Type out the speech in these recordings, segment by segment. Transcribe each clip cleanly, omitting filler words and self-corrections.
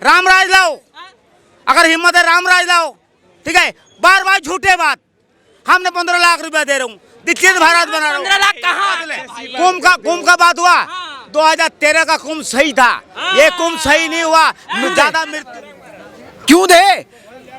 राम राज लाओ, अगर हिम्मत है राम राज लाओ, ठीक है। बार बार झूठे बात, हमने 15 लाख रुपया दे रहा हूँ, विकसित भारत बना रहा हूँ। 15 लाख कहाँ? कुंभ का बात हुआ, 2013 का कुंभ सही था, ये कुंभ सही नहीं हुआ, ज्यादा मृत्यु क्यों दे?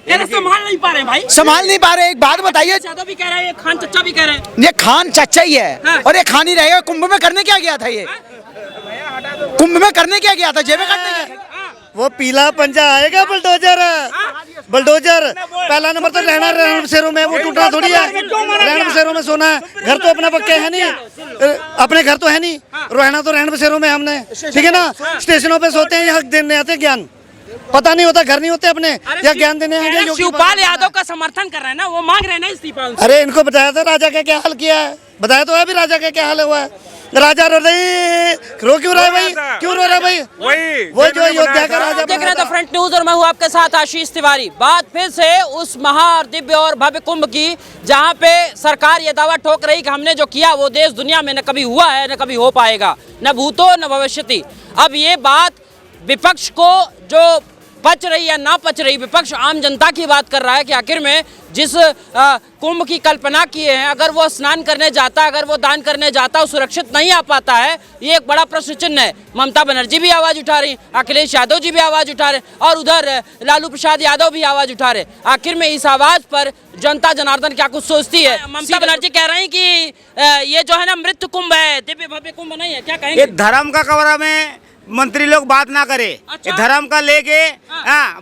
ये संभाल नहीं पा रहे भाई, संभाल नहीं पा रहे। एक बात बताइए, चाचा भी कह रहे हैं, खान चचा भी कह रहे हैं, ये खान चचा ही है और ये खान ही रहेगा। कुंभ में करने क्या गया था ये? कुंभ में करने क्या गया था? जेबें काटने गया था? वो पीला पंजा आएगा, बुलडोजर बुलडोजर। पहला नंबर तो रहना बसेरों में, वो टूटना थोड़ी है। रहना बसेरों में सोना है, घर तो अपना पक्के है नहीं, अपने घर तो है नहीं, रहना तो रहना बसेरों में हमने, ठीक है ना। स्टेशनों पे सोते हैं, यहाँ देने आते हैं ज्ञान, पता नहीं होता, घर नहीं होते अपने, या ज्ञान देने आएंगे। शिवपाल यादव का समर्थन कर रहे हैं ना, वो मांग रहे हैं ना इस्तीफा। अरे इनको बताया था राजा का क्या हाल किया है, बताया तो है अभी राजा का क्या हाल हुआ है। राजा रो क्यों रहा है भाई, क्यों रो रहा है भाई? वही जो अयोध्या का राजा। देख रहे हैं तो फ्रंट न्यूज और मैं हूं आपके साथ आशीष तिवारी। बात फिर से उस महा और दिव्य और भव्य कुंभ की, जहां पे सरकार ये दावा ठोक रही कि हमने जो किया वो देश दुनिया में न कभी हुआ है न कभी हो पाएगा, न भूतो न भविष्यति। अब ये बात विपक्ष को जो पच रही या ना पच रही, विपक्ष आम जनता की बात कर रहा है कि आखिर में जिस कुंभ की कल्पना किए हैं, अगर वो स्नान करने जाता, अगर वो दान करने जाता, वो सुरक्षित नहीं आ पाता है, ये एक बड़ा प्रश्न चिन्ह है। ममता बनर्जी भी आवाज उठा रही, अखिलेश यादव जी भी आवाज उठा रहे और उधर लालू प्रसाद यादव भी आवाज उठा रहे। आखिर में इस आवाज पर जनता जनार्दन क्या कुछ सोचती है? ममता बनर्जी कह रही कि ये जो है ना मृत्यु कुंभ है, दिव्य भव्य कुंभ नहीं है, क्या कहेंगे? धर्म का कवरा में मंत्री लोग बात ना करे। अच्छा? धर्म का लेके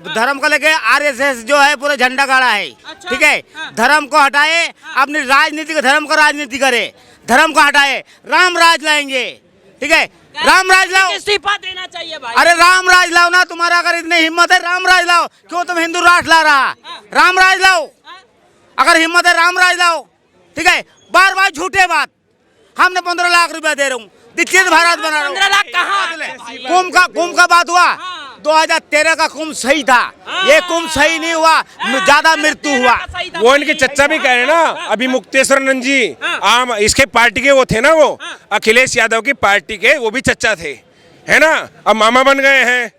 धर्म का लेके आरएसएस जो है पूरा झंडा गाड़ा है। अच्छा? ठीक है, धर्म को हटाए, अपनी राजनीति का धर्म का राजनीति करे, धर्म को हटाए, राम राज लाएंगे, ठीक है। राम राज लाओ, इस्तीफा देना चाहिए भाई। अरे राम राज लाओ ना, तुम्हारा अगर इतनी हिम्मत है राम राज लाओ, क्यों तुम हिंदू राष्ट्र ला रहा? राम राज लाओ, अगर हिम्मत है राम राज लाओ, ठीक है। बार बार झूठे बात, हमने 15 लाख रुपया दे रहा हूँ, विकसित भारत बना रहा हूँ। 15 लाख कहाँ? कुंभ का बात हुआ, 2013 का कुंभ सही था, ये कुंभ सही नहीं हुआ, ज्यादा मृत्यु हुआ। वो इनके चच्चा भी कह रहे हैं ना, अभी मुक्तेश्वर जी आम इसके पार्टी के वो थे ना, वो अखिलेश यादव की पार्टी के वो भी चच्चा थे, है ना, अब मामा बन गए हैं,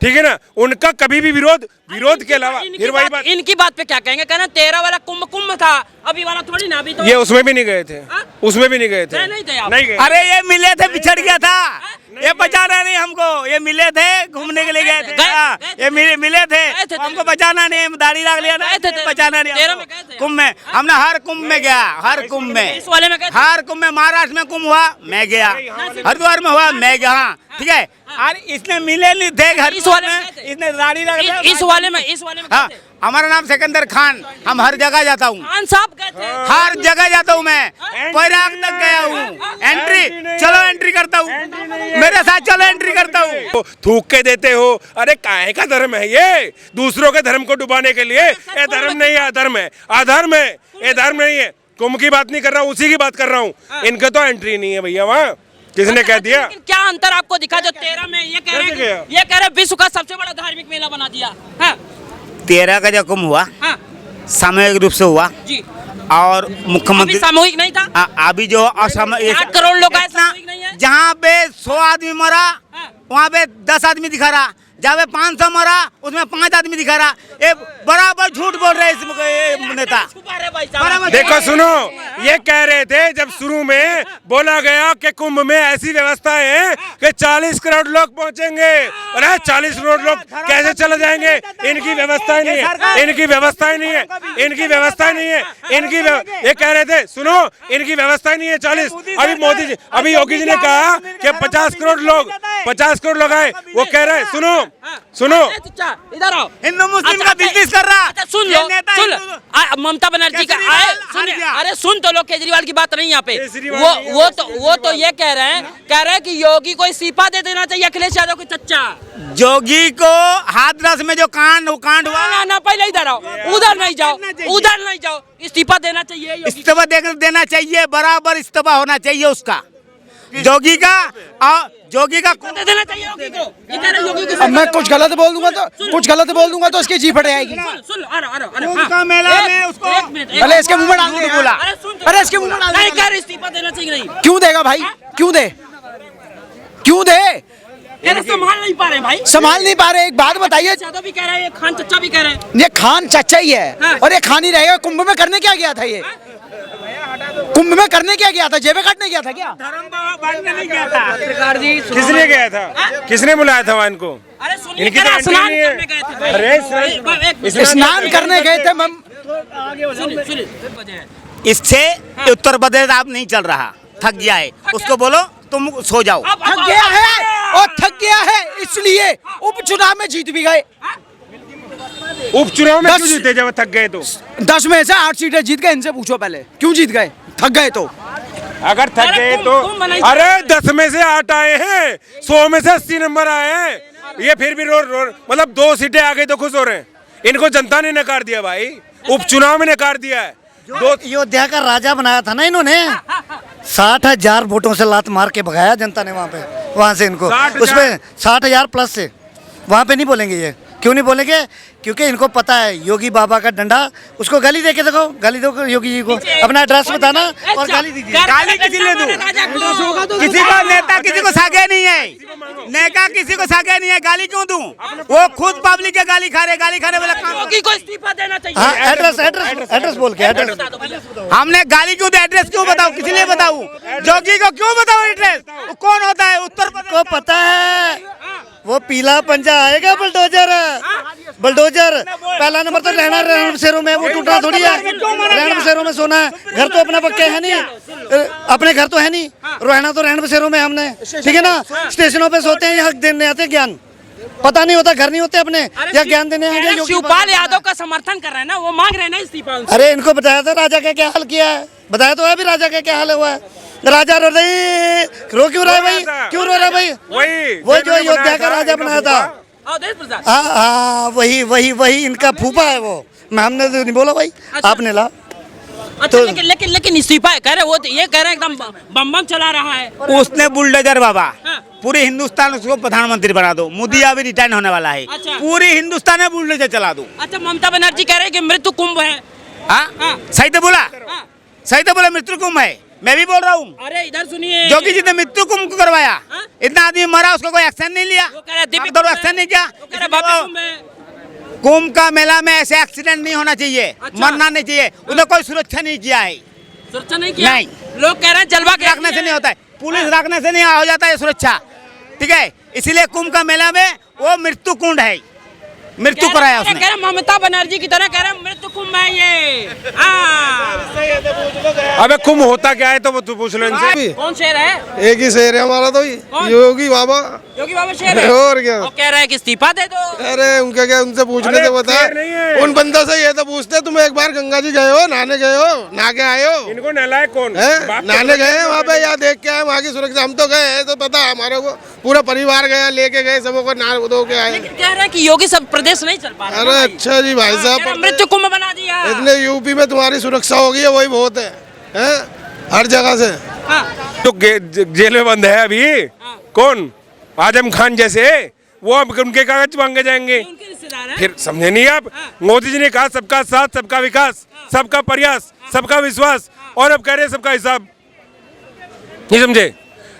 ठीक है ना। उनका कभी भी विरोध के अलावा फिर वही बात। इनकी बात पे क्या कहेंगे? कहना 13 वाला कुंभ था, अभी वाला थोड़ी ना। अभी तो ये उसमें भी नहीं गए थे, उसमें भी नहीं गए थे, नहीं थे आप? नहीं गए। अरे ये मिले थे, बिछड़ गया था, ये बचाना नहीं हमको, ये मिले थे, घूमने के लिए गए थे, ये मिले थे, हमको बचाना नहीं, दाढ़ी लगा लिया था, बचाना नहीं। कुंभ में हमने हर कुंभ में गया, हर कुंभ में, इस वाले में हर कुंभ में, महाराष्ट्र में कुंभ हुआ मैं गया, हरिद्वार में हुआ मैं गया, ठीक है। और इसने मिले नहीं थे घर, इस वाले में इसने दाढ़ी लगा लिया, इस वाले में हाँ। हमारा नाम सिकंदर खान, हम हर जगह जाता हूँ, खान साहब गए थे, हर जगह जाता हूँ मैं, पैराग तक गया हूँ, एंट्री चलो एंट्री करता हूँ, मेरे साथ चलो एंट्री करता हूँ। थूक के देते हो, अरे काहे का धर्म है ये? दूसरों के धर्म को डुबाने के लिए? ये धर्म नहीं है, अधर्म है, अधर्म है, ये धर्म नहीं है। कुंभ की बात नहीं कर रहा हूँ, उसी की बात कर रहा हूँ। इनके तो एंट्री नहीं है भैया, वहाँ किसने कह दिया? क्या अंतर आपको दिखा जो 13 में ये कह रहे विश्व का सबसे बड़ा धार्मिक मेला बना दिया? 13 का जो कुंभ हुआ सामूहिक रूप से हुआ जी, और मुख्यमंत्री सामूहिक नहीं था। अभी जो 8 करोड़ लोग आए, सामूहिक नहीं है। जहाँ पे 100 आदमी मरा वहाँ पे 10 आदमी दिखा रहा, जहाँ पे 500 मरा उसमें 5 आदमी दिखा रहा। ये बराबर झूठ बोल रहे इस नेता। देखो सुनो, ये कह रहे थे जब शुरू में बोला गया कि कुंभ में ऐसी व्यवस्था है कि 40 करोड़ लोग पहुंचेंगे, अरे 40 करोड़ लोग कैसे चले जाएंगे? इनकी व्यवस्था ही नहीं है, इनकी व्यवस्था ही नहीं है, इनकी व्यवस्था ही नहीं है, ये कह रहे थे सुनो, इनकी व्यवस्था ही नहीं है 40। अभी मोदी जी, अभी योगी जी ने कहा कि 50 करोड़ लोग आए, वो कह रहे सुनो इधर आओ, हिंदू मुस्लिम का बिजनेस कर रहा। सुन लो, ममता बनर्जी का आए, अरे सुन तो लो, केजरीवाल की बात नहीं यहाँ पे। वो तो ये कह रहे हैं कि योगी को इस्तीफा दे देना चाहिए, अखिलेश यादव के चच्चा। योगी को हाथरस में जो कांड हुआ ना, पहले इधर आओ, उधर नहीं जाओ, इस्तीफा देना चाहिए, इस्तीफा देना चाहिए, बराबर इस्तीफा होना चाहिए उसका, योगी का देना चाहिए योगी को। ये कह रहे योगी को। अब मैं कुछ गलत बोल दूंगा तो इसकी जी फट जाएगी। सुन, का मेला में उसको अरे इसके मुंह में डाल दे, बोला, अरे इसके मुंह में डाल दे, इस्तीफा देना चाहिए नहीं। क्यों देगा भाई? क्यों दे? कह रहे संभाल नहीं पा रहे भाई। संभाल नहीं पा रहे। एक बात बताइए, चाचा भी कह रहे हैं, ये खान चचा भी कह रहे हैं। ये खान चाचा ही है हाँ। और ये खान ही रहेगा। कुंभ में करने क्या गया था ये? कुंभ में करने क्या गया था? जेबें काटने गया था क्या? किसने गया था? किसने बुलाया था वहाँ इनको? अरे सुनिए, इनकी कह रहे तो स्नान एंट्री नहीं है। करने गए थे भाई। अरे स्नान करने गए थे। सुनिए, सुनिए। इससे उत्तर प्रदेश आप नहीं चल रहा, थक गया है। उसको बोलो तुम सो जाओ। थक गया है और थक गया है इसलिए उपचुनाव में जीत भी गए। उपचुनाव में क्यों 10 जीते जब थक गए तो? 10 में से 8 सीटें जीत गए। इनसे पूछो पहले क्यों जीत गए? थक गए तो। अगर थक अरे गए तुम तो बनाई- अरे 10 में से 8 आए हैं, 100 में से 80 नंबर आए हैं। ये फिर भी रो मतलब 2 सीटें आ गई तो खुश हो रहे हैं। इनको जनता ने नकार दिया भाई, उपचुनाव में नकार दिया है। जो अयोध्या का राजा बनाया था ना इन्होंने, 60,000 वोटों से लात मार के भगाया जनता ने वहाँ से इनको। 60,000 उसमें 60,000 प्लस से वहाँ पे नहीं बोलेंगे ये। क्यों नहीं बोलेंगे? क्योंकि इनको पता है योगी बाबा का डंडा। उसको गाली दे के देखो, गाली दो योगी जी को, अपना एड्रेस बताना और गाली दीजिए। गाली किसी ले दूं? किसी को नेता किसी को सागे नहीं है, नेता किसी को सागे नहीं है, गाली क्यों दूं? वो खुद पब्लिक के गाली खा रहे वाला काम। योगी को इस्तीफा देना चाहिए। हाँ, एड्रेस बोल के एड्रेस। बता दो भैया। हमने गाली क्यों दे? एड्रेस क्यों बताऊं? किसी लिए बताऊं? जोगी को क्यों बताऊं एड्रेस? वो कौन होता है? उत्तर प्रदेश को पता है वो पीला पंजा आएगा, बुलडोजर। बुलडोजर पहला नंबर तो रहना रण बसेरों में, वो टूटना थोड़ी है। रण बसेरों में सोना है, घर तो अपना पक्के है नहीं, अपने घर तो है नहीं, रहना तो रण बसेरों में हमने, ठीक है ना। स्टेशनों पे सोते हैं, यहाँ देने आते हैं ज्ञान। पता नहीं होता, घर नहीं होते अपने, या ज्ञान देने आएंगे। योगी शिवपाल यादव का समर्थन कर रहे हैं ना, वो मांग रहे हैं ना इस्तीफा उनसे। अरे इनको बताया था राजा का क्या हाल किया है, बताया तो है भी राजा का क्या हाल हुआ है। राजा रो क्यों रहा है भाई? क्यों रो रहा है भाई? वो जो अयोध्या का राजा बनाया था, अवधेश प्रसाद। हाँ वही इनका फूफा है वो। मैं हमने तो नहीं बोला भाई, आपने ला। अच्छा, लेकिन इस्तीफा कह रहे, वो तो ये कह रहे हैं एकदम बम बम चला रहा है। उसने बुलडोजर बाबा हाँ। पूरे हिंदुस्तान उसको प्रधानमंत्री बना दो। मोदी अभी रिटायर होने वाला है, अच्छा। पूरे हिंदुस्तान में बुलडोजर चला दो। अच्छा, ममता बनर्जी कह रहे हैं कि मृत्यु कुंभ है। हाँ, हाँ। सही तो बोला, हाँ। सही तो बोला, मृत्यु कुंभ है। मैं भी बोल रहा हूँ, अरे इधर सुनिए, जोगी जी ने मृत्यु कुंभ करवाया। हाँ? इतना आदमी मरा, उसको कोई एक्शन नहीं लिया, वो कह रहे हैं दिव्य डॉक्टर कुंभ एक्शन है। नहीं किया। वो कह रहे हैं भव्य कुंभ है। कुंभ का मेला में ऐसे एक्सीडेंट नहीं होना चाहिए, अच्छा। मरना नहीं चाहिए। उन्हें कोई सुरक्षा नहीं किया है, सुरक्षा नहीं किया। नहीं। लोग कह रहे हैं जलवा के रखने से नहीं होता है, पुलिस रखने से नहीं हो जाता है सुरक्षा, ठीक है। इसीलिए कुंभ का मेला में वो मृत्यु कुंड है, मृत्यु कराया उसने। कह रहे ममता बनर्जी की तरह कह रहे हैं मृत्यु कुंभ है ये। हाँ। अबे कुंभ होता क्या है तो वो तू पूछ लो इनसे। कौन शेर है? एक ही शेर है हमारा तो, कौन? योगी बाबा। योगी बाबा शेर है। और क्या? वो कह रहे हैं कि इस्तीफा दे दो। अरे उनके क्या, उनसे पूछने अरे से बता। शेर नहीं है। उन बंदों से ये तो पूछते, तुम एक बार गंगा जी गए हो, नहाने गए हो, नहा के आए हो? इनको नहलाए कौन? हैं? बाप को नहाने गए हैं वहाँ पे, या देख के आए वहाँ की सुरक्षा? हम तो गए हैं तो पता है हमारे को, पूरा परिवार गया, लेके गए सबको, नहा धो के आए। लेकिन कह रहे हैं कि योगी सब प्रदेश नहीं चल पा रहा। अरे अच्छा जी भाई कह रहे हैं साहब, मृत्यु कुंभ बना दिया। इतने यूपी में तुम्हारी सुरक्षा होगी है, वही बहुत है, हैं? हर जगह से। हाँ। तो जेल में बंद है अभी कौन? आजम खान जैसे, वो अब उनके कागज मांगे जाएंगे। ये उनके रिश्तेदार हैं। फिर समझे नहीं आप? मोदी जी ने कहा सबका साथ, सबका विकास, सबका प्रयास, सबका विश्वास, और अब कह रहे हैं सबका हिसाब। नहीं समझे?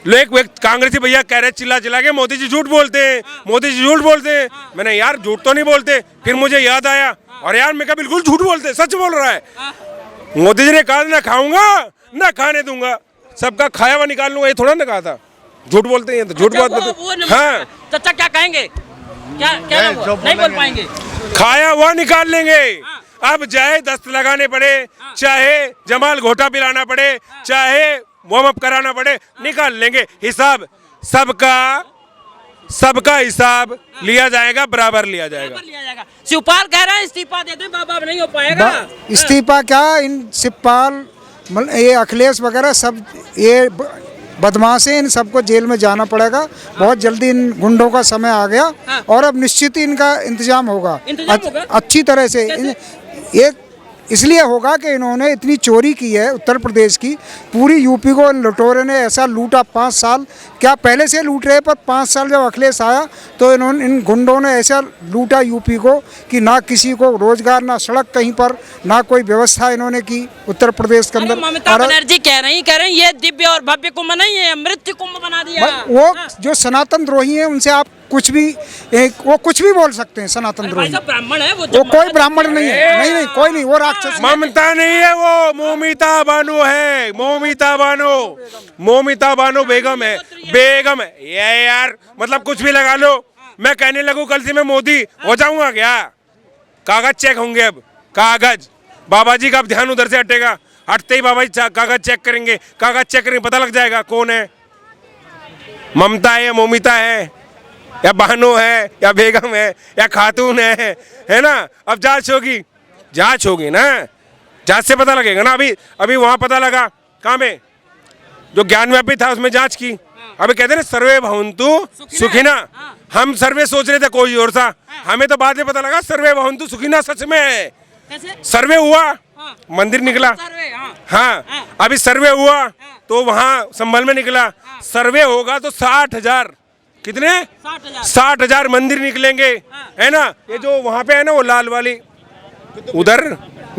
लोग कांग्रेसी भैया कह रहे चिल्ला चिल्ला के मोदी जी झूठ बोलते हैं, मोदी जी झूठ बोलते हैं। मैंने यार झूठ तो नहीं बोलते। फिर मुझे याद आया, और यार मैं कहा बिल्कुल झूठ बोलते, सच बोल रहा है। मोदी जी ने कहा ना खाऊंगा ना खाने दूंगा, सबका खाया हुआ निकाल लूंगा, ये थोड़ा ना कहा था। झूठ बोलते हैं तो झूठ बात बोलते। हाँ, चाचा क्या कहेंगे? क्या क्या नहीं बोल पाएंगे। खाया हुआ निकाल लेंगे। अब चाहे दस्त लगाने पड़े, चाहे जमाल घोटा पिलाना पड़े, चाहे वार्म अप कराना पड़े, निकाल लेंगे। हिसाब सबका हिसाब लिया जाएगा, बराबर लिया जाएगा। लिया जाएगा। शिवपाल कह रहा है इस्तीफा दे दे, बाबा अब नहीं हो पाएगा। इस्तीफा क्या, इन शिवपाल ये अखिलेश वगैरह सब ये बदमाश हैं, इन सबको जेल में जाना पड़ेगा। बहुत जल्दी इन गुंडों का समय आ गया। हाँ। और अब निश्चित ही इनका इंतजाम होगा, इंतजाम होगा? अच्छी तरह से। एक इसलिए होगा कि इन्होंने इतनी चोरी की है उत्तर प्रदेश की, पूरी यूपी को लुटेरों ने ऐसा लूटा 5 साल, क्या पहले से लूट रहे, पर 5 साल जब अखिलेश आया तो इन्होंने, इन गुंडों ने ऐसा लूटा यूपी को कि ना किसी को रोजगार, ना सड़क कहीं पर, ना कोई व्यवस्था इन्होंने की उत्तर प्रदेश के अंदर। ममता बनर्जी कह रही ये दिव्य और भव्य कुंभ नहीं है, मृत्यु कुंभ बना दिया। वो जो सनातन द्रोही हैं उनसे आप कुछ भी, वो कुछ भी बोल सकते हैं। सनातन द्रोही ब्राह्मण है वो कोई ब्राह्मण नहीं है, नहीं कोई नहीं, वो राक्षस है। ममता नहीं है, वो मोमिता बानो है, मोमिता बानो बेगम है, बेगम है ये यार, मतलब कुछ भी लगा लो। मैं कहने लगूं कल से मैं मोदी हो जाऊंगा क्या? कागज चेक होंगे अब, कागज। बाबा जी का अब ध्यान उधर से हटेगा, हटते ही बाबा जी कागज चेक करेंगे, कागज चेक करेंगे, पता लग जाएगा कौन है, ममता है या मोमिता है या बानो है या बेगम है या खातून है ना। अब जांच होगी ना, जांच से पता लगेगा ना। अभी वहां पता लगा, कहाँ में जो ज्ञानव्यापी था उसमें जांच की। अभी कहते हैं सर्वे भवन्तु सुखिना, हम सर्वे सोच रहे थे कोई और सा, हमें तो बाद में पता लगा सर्वे भवन्तु सुखिना सच में है। सर्वे हुआ, मंदिर निकला, हाँ अभी सर्वे हुआ तो वहां संभल में निकला, सर्वे होगा तो 60,000, कितने 60,000 मंदिर निकलेंगे, है ना। ये जो वहां पे है ना वो लाल वाली उधर,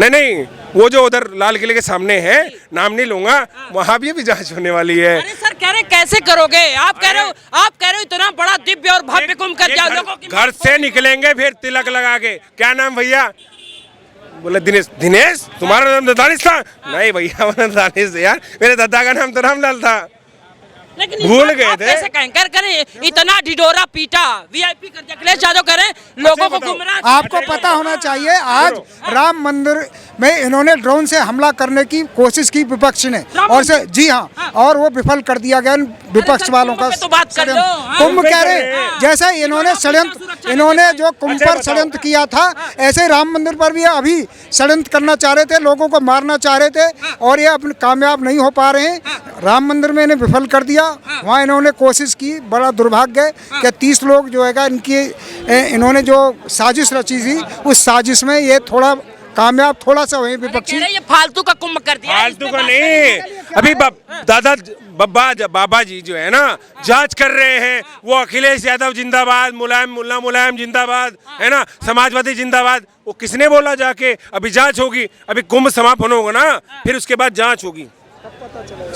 नहीं वो जो उधर लाल किले के सामने है, नाम नहीं लूंगा, वहां भी जांच होने वाली है। अरे सर कह रहे कैसे करोगे आप, कह रहे हो इतना बड़ा दिव्य और भव्य कुंभ कर दिया लोगों की। घर से निकलेंगे फिर तिलक लगा के, क्या नाम भैया? बोले दिनेश, तुम्हारा नाम दानिश था? नहीं भैया दानिश यार, मेरे दादा का नाम तो रामलाल था। लेकिन भूल गए थे। कैसे करें, इतना ढिढोरा पीटा, वीआईपी कर दिया, अखिलेश यादव करें लोगों को गुमराह। आपको पता होना चाहिए, आज राम मंदिर में इन्होंने ड्रोन से हमला करने की कोशिश की विपक्ष ने, और से जी हाँ, और वो विफल कर दिया गया विपक्ष वालों का। तो बात कर लो, कुंभ कह रहे जैसे इन्होंने षड्यंत्र, इन्होंने जो कुंभ पर षड्यंत्र किया था, ऐसे राम मंदिर पर भी अभी षड्यंत्र करना चाह रहे थे, लोगों को मारना चाह रहे थे, और ये अपने कामयाब नहीं हो पा रहे हैं। राम मंदिर में इन्हें विफल कर दिया, वहाँ इन्होंने कोशिश की, बड़ा दुर्भाग्य है कि 30 लोग जो है इनकी, इन्होंने जो साजिश रची थी उस साजिश में ये थोड़ा कामयाब थोड़ा सा हुए विपक्षी। ये फालतू का कुंभ कर दिया, फालतू का नहीं। अभी बाबा जी जो है ना जांच कर रहे हैं, वो अखिलेश यादव जिंदाबाद, मुलायम जिंदाबाद, है ना, समाजवादी जिंदाबाद, वो किसने बोला जाके? अभी जांच होगी, अभी कुंभ समापन होगा ना, फिर उसके बाद जांच होगी।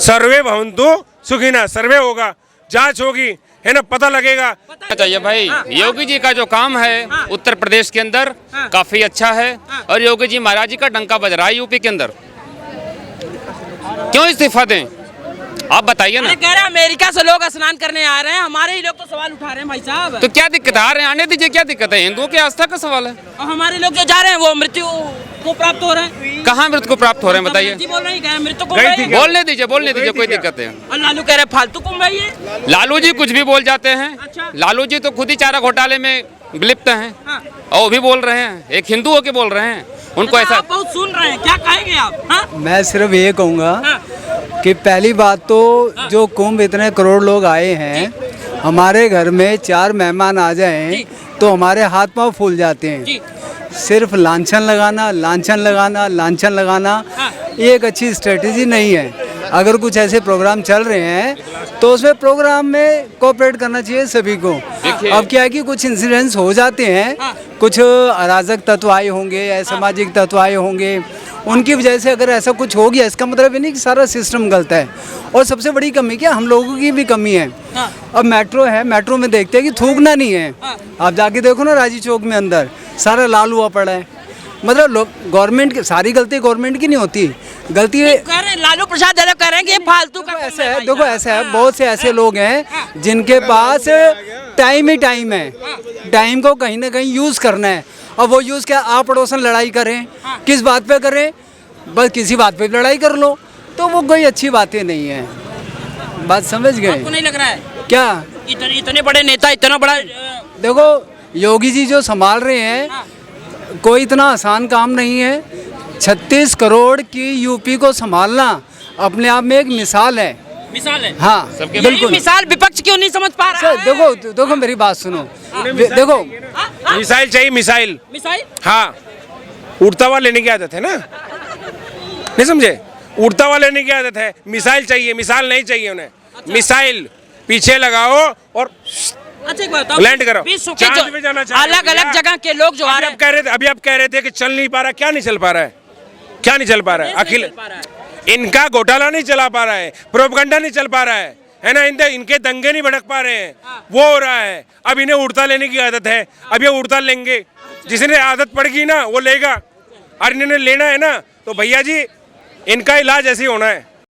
सर्वे भवन्तु सुखिना, सर्वे होगा, जांच होगी, है ना, पता लगेगा। चाहिए भाई, योगी जी का जो काम है उत्तर प्रदेश के अंदर काफी अच्छा है, और योगी जी महाराज जी का डंका बज रहा है यूपी के अंदर। क्यों इस्तीफा दें, आप बताइए ना। कह रहे हैं अमेरिका से लोग स्नान करने आ रहे हैं, हमारे ही लोग तो सवाल उठा रहे हैं भाई साहब। तो क्या दिक्कत है, आ रहे हैं, आने दीजिए, क्या दिक्कत है? हिंदुओं की आस्था का सवाल है। और हमारे लोग जो जा रहे हैं वो मृत्यु को प्राप्त हो रहे हैं। कहाँ मृत्यु को प्राप्त हो रहे हैं बताइए? बोल रहे हैं मृत्यु को, बोलने दीजिए कोई दिक्कत है। और लालू कह रहे फालतू कुंभ है ये। लालू जी कुछ भी बोल जाते हैं। अच्छा। लालू जी तो खुद ही चारा घोटाले में लिप्त हैं, और वो भी बोल रहे हैं, एक हिंदू होके बोल रहे हैं, उनको ऐसा। आप बहुत सुन रहे हैं, क्या कहेंगे आप? हाँ? मैं सिर्फ ये कहूँगा कि पहली बात तो जो कुंभ इतने करोड़ लोग आए हैं, हमारे घर में 4 मेहमान आ जाएं तो हमारे हाथ पांव फूल जाते हैं। सिर्फ लांछन लगाना ये एक अच्छी स्ट्रेटेजी नहीं है। अगर कुछ ऐसे प्रोग्राम चल रहे हैं तो उसमें प्रोग्राम में कोऑपरेट करना चाहिए सभी को। अब क्या है कि कुछ इंसिडेंट्स हो जाते हैं, कुछ अराजक तत्व आए होंगे, असामाजिक तत्व आए होंगे, उनकी वजह से अगर ऐसा कुछ हो गया, इसका मतलब ये नहीं कि सारा सिस्टम गलत है। और सबसे बड़ी कमी क्या, हम लोगों की भी कमी है। अब मेट्रो है, मेट्रो में देखते हैं कि थूकना नहीं है। आप जाके देखो ना राजी चौक में अंदर सारा लाल हुआ पड़ा है। मतलब लोग, गवर्नमेंट की सारी गलती गवर्नमेंट की नहीं होती, गलती लालू प्रसाद यादव कह रहे हैं कि ये फालतू का ऐसा है। देखो ऐसा है, बहुत से ऐसे लोग हैं जिनके पास टाइम ही टाइम है, टाइम को कहीं ना कहीं यूज़ करना है। अब वो यूज़ क्या, आप पड़ोसन लड़ाई करें, किस बात पे करें, बस किसी बात पे लड़ाई कर लो, तो वो कोई अच्छी बातें नहीं है। बात समझ गए? आपको नहीं लग रहा है क्या इतने बड़े नेता, इतना बड़ा? देखो योगी जी जो संभाल रहे हैं, कोई इतना आसान काम नहीं है। 36 करोड़ की यूपी को संभालना अपने आप में एक मिसाल है। हाँ बिल्कुल। मिसाल विपक्ष क्यों नहीं समझ पा रहा है? देखो मेरी बात सुनो, देखो मिसाइल चाहिए, मिसाइल। मिसाइल? हाँ, उड़ता हुआ लेने की आदत है ना। नहीं समझे? उड़ता हुआ लेने की आदत है, मिसाइल चाहिए, मिसाइल नहीं चाहिए उन्हें। मिसाइल पीछे लगाओ और अच्छा एक बात बताओ, लैंड करो। विश्व के चांद पे जाना चाह रहे हो अलग अलग भैया? जगह के लोग जो आ रहे हैं, अभी आप कह रहे थे कि चल नहीं पा रहा, क्या नहीं चल पा रहा है? क्या नहीं चल पा रहा है? अखिल इनका घोटाला नहीं चला पा रहा है, प्रोपगंडा नहीं चल पा रहा है ना, इनके दंगे नहीं भड़क पा रहे हैं, वो हो रहा है। अब इन्हें उड़ता लेने की आदत है, अब ये उड़ता लेंगे, जिसने आदत पड़ गई ना वो लेगा, और इन्होंने लेना है ना, तो भैया जी इनका इलाज ऐसे ही होना है।